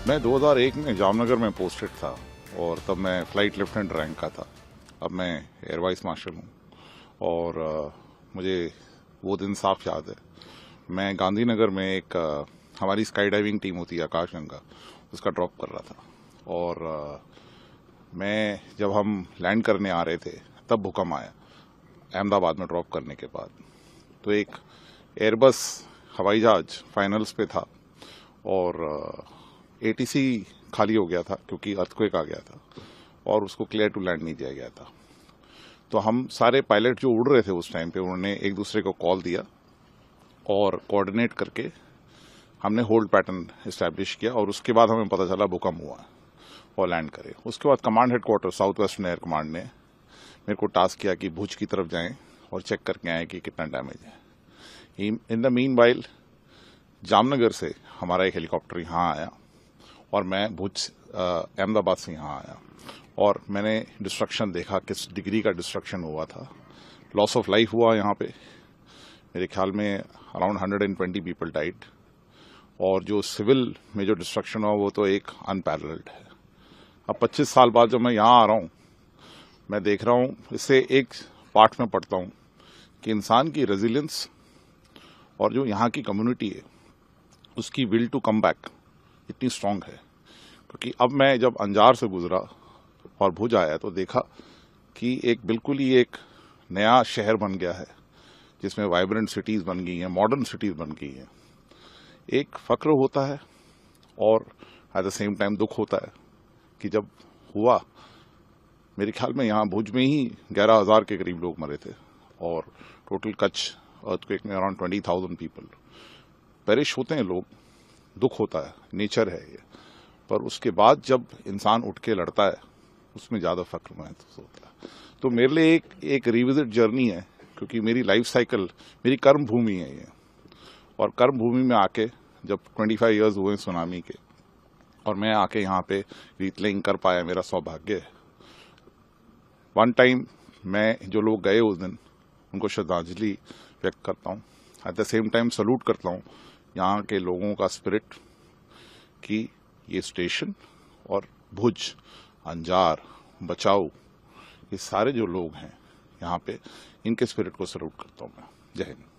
मैं 2001 में जामनगर में पोस्टेड था और तब मैं फ्लाइट लेफ्टिनेंट रैंक का था। अब मैं एयर वाइस मार्शल हूँ और मुझे वो दिन साफ याद है। मैं गांधीनगर में एक हमारी स्काई डाइविंग टीम होती है आकाशगंगा, उसका ड्रॉप कर रहा था और मैं जब हम लैंड करने आ रहे थे तब भूकंप आया अहमदाबाद में ड्रॉप करने के बाद। तो एक एयरबस हवाई जहाज फाइनल्स पे था और एटीसी खाली हो गया था क्योंकि अर्थक्वेक आ गया था और उसको क्लियर टू लैंड नहीं दिया गया था। तो हम सारे पायलट जो उड़ रहे थे उस टाइम पे, उन्होंने एक दूसरे को कॉल दिया और कोऑर्डिनेट करके हमने होल्ड पैटर्न इस्टेब्लिश किया और उसके बाद हमें पता चला भूकंप हुआ और लैंड करे। उसके बाद command headquarter south western air command ने मेरे को टास्क किया कि भुज की तरफ जाएं और चेक करके आए कि कितना डैमेज है। In the mean while Jamnagar से हमारा एक हेलीकॉप्टर यहाँ आया और मैं भुज अहमदाबाद से यहाँ आया और मैंने डिस्ट्रक्शन देखा, किस डिग्री का डिस्ट्रक्शन हुआ था। लॉस ऑफ लाइफ हुआ यहाँ पे, मेरे ख्याल में अराउंड 120 पीपल डाइड और जो सिविल में जो डिस्ट्रक्शन हुआ वो तो एक अनपैरेलल्ड है। अब 25 साल बाद जब मैं यहाँ आ रहा हूँ, मैं देख रहा हूँ, इससे एक पाठ में पढ़ता हूँ कि इंसान की रेजिलियंस और जो यहाँ की कम्युनिटी है उसकी विल टू कम बैक इतनी स्ट्रांग है। क्योंकि अब मैं जब अंजार से गुजरा और भुज आया तो देखा कि एक बिल्कुल ही एक नया शहर बन गया है जिसमें वाइब्रेंट सिटीज बन गई हैं, मॉडर्न सिटीज बन गई हैं। एक फक्र होता है और एट द सेम टाइम दुख होता है कि जब हुआ, मेरे ख्याल में यहाँ भुज में ही 11,000 के करीब लोग मरे थे और टोटल कच्छ अर्थक्वेक में अराउंड 20,000 पीपल पेरिश होते हैं लोग। दुख होता है, नेचर है ये, पर उसके बाद जब इंसान उठ के लड़ता है उसमें ज्यादा फक्र महसूस होता है। तो मेरे लिए एक रिविजिट जर्नी है क्योंकि मेरी लाइफ साइकिल, मेरी कर्म भूमि है ये, और कर्म भूमि में आके जब 25 इयर्स हुए सुनामी के और मैं आके यहाँ पे रिक्लेम कर पाया, मेरा सौभाग्य है। वन टाइम मैं जो लोग गए उस दिन उनको श्रद्धांजलि व्यक्त करता हूँ, at the same time salute करता हूँ यहाँ के लोगों का स्पिरिट कि ये स्टेशन और भुज, अंजार, बचाओ, ये सारे जो लोग हैं यहाँ पे, इनके स्पिरिट को सल्यूट करता हूँ मैं। जय हिंद।